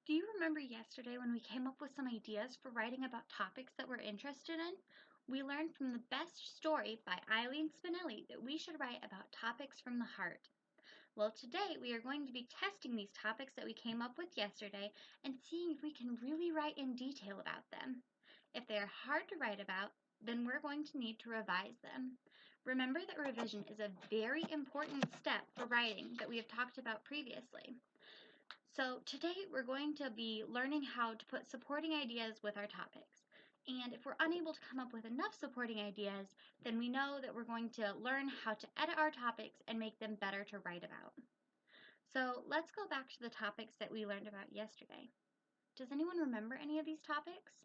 Do you remember yesterday when we came up with some ideas for writing about topics that we're interested in? We learned from the best story by Eileen Spinelli that we should write about topics from the heart. Well, today we are going to be testing these topics that we came up with yesterday and seeing if we can really write in detail about them. If they are hard to write about, then we're going to need to revise them. Remember that revision is a very important step for writing that we have talked about previously. So today we're going to be learning how to put supporting ideas with our topics. And if we're unable to come up with enough supporting ideas, then we know that we're going to learn how to edit our topics and make them better to write about. So let's go back to the topics that we learned about yesterday. Does anyone remember any of these topics?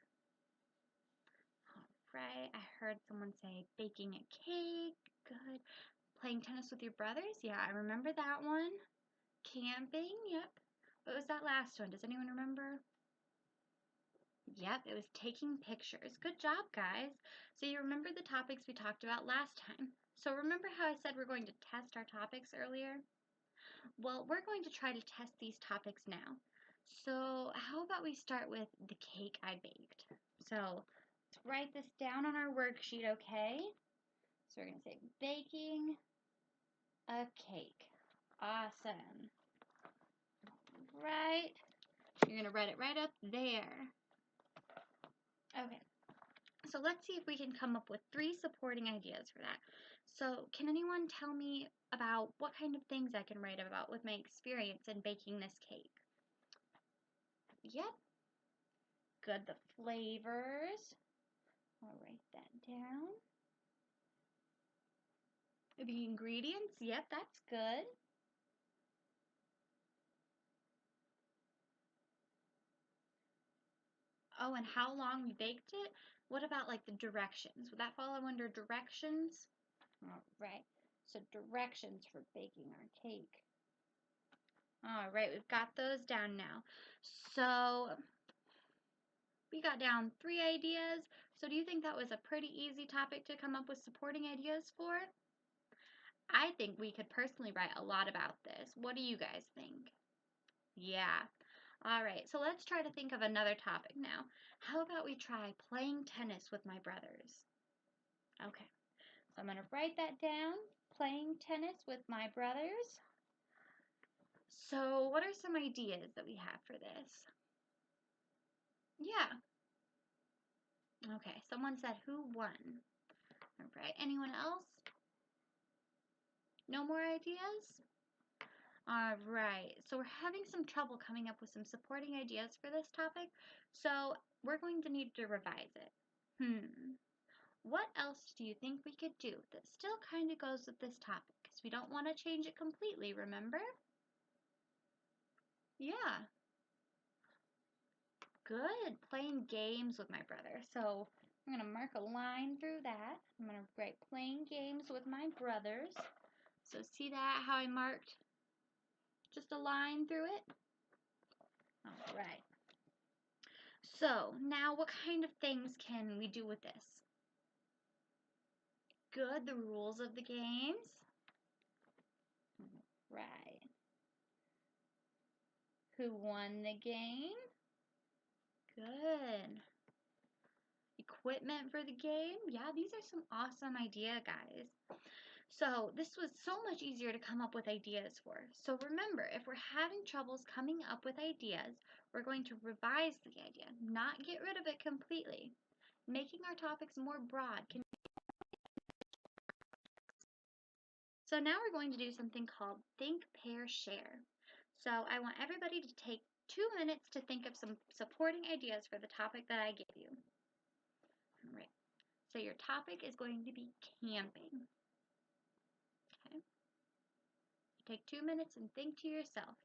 All right, I heard someone say baking a cake. Good. Playing tennis with your brothers? Yeah, I remember that one. Camping? Yep. What was that last one? Does anyone remember? Yep, it was taking pictures. Good job, guys. So you remember the topics we talked about last time. So remember how I said we're going to test our topics earlier? Well, we're going to try to test these topics now. So how about we start with the cake I baked? So let's write this down on our worksheet, okay? So we're going to say baking a cake. Awesome. Right. You're going to write it right up there. Okay, so let's see if we can come up with 3 supporting ideas for that. So can anyone tell me about what kind of things I can write about with my experience in baking this cake? Yep, good, the flavors. I'll write that down. The ingredients, yep, that's good. Oh, and how long we baked it? What about like the directions? Would that fall under directions? All right, so directions for baking our cake. All right, we've got those down now. So we got down 3 ideas. So do you think that was a pretty easy topic to come up with supporting ideas for? I think we could personally write a lot about this. What do you guys think? Yeah. All right, so let's try to think of another topic now. How about we try playing tennis with my brothers? Okay, so I'm going to write that down. Playing tennis with my brothers. So what are some ideas that we have for this? Yeah. Okay, someone said who won. All right, anyone else? No more ideas? All right, so we're having some trouble coming up with some supporting ideas for this topic, so we're going to need to revise it. What else do you think we could do that still kind of goes with this topic? Because we don't want to change it completely, remember? Yeah. Good, playing games with my brother. So I'm going to mark a line through that. I'm going to write playing games with my brothers. So see that, how I marked just a line through it? All right. So now what kind of things can we do with this? Good, the rules of the games. Right. Who won the game? Good. Equipment for the game? Yeah, these are some awesome ideas, guys. So this was so much easier to come up with ideas for. So remember, if we're having troubles coming up with ideas, we're going to revise the idea, not get rid of it completely. Making our topics more broad can. So now we're going to do something called Think, Pair, Share. So I want everybody to take 2 minutes to think of some supporting ideas for the topic that I gave you. All right. So your topic is going to be camping. Okay. Take 2 minutes and think to yourself.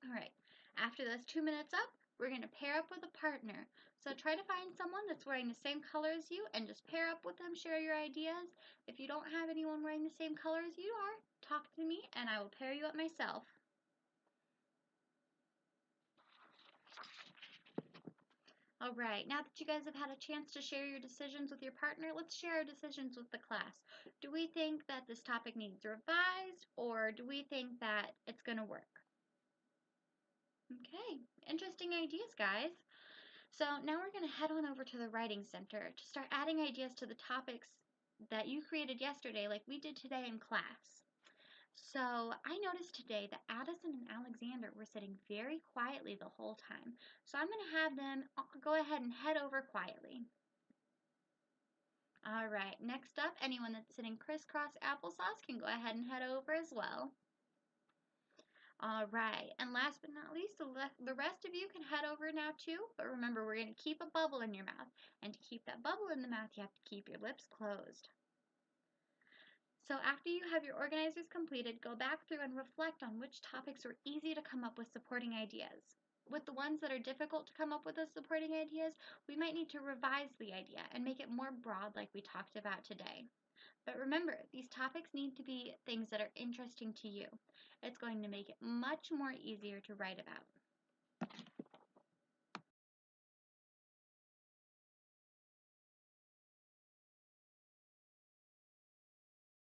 All right. After those 2 minutes up, we're going to pair up with a partner. So try to find someone that's wearing the same color as you and just pair up with them, share your ideas. If you don't have anyone wearing the same color as you are, talk to me and I will pair you up myself. All right, now that you guys have had a chance to share your decisions with your partner, let's share our decisions with the class. Do we think that this topic needs revised or do we think that it's going to work? Okay, interesting ideas, guys. So now we're going to head on over to the Writing Center to start adding ideas to the topics that you created yesterday, like we did today in class. So I noticed today that Addison and Alexander were sitting very quietly the whole time. So I'm going to have them go ahead and head over quietly. All right, next up, anyone that's sitting crisscross applesauce can go ahead and head over as well. All right, and last but not least, the rest of you can head over now too. But remember, we're going to keep a bubble in your mouth. And to keep that bubble in the mouth, you have to keep your lips closed. So after you have your organizers completed, go back through and reflect on which topics were easy to come up with supporting ideas. With the ones that are difficult to come up with as supporting ideas, we might need to revise the idea and make it more broad like we talked about today. But remember, these topics need to be things that are interesting to you. It's going to make it much more easier to write about.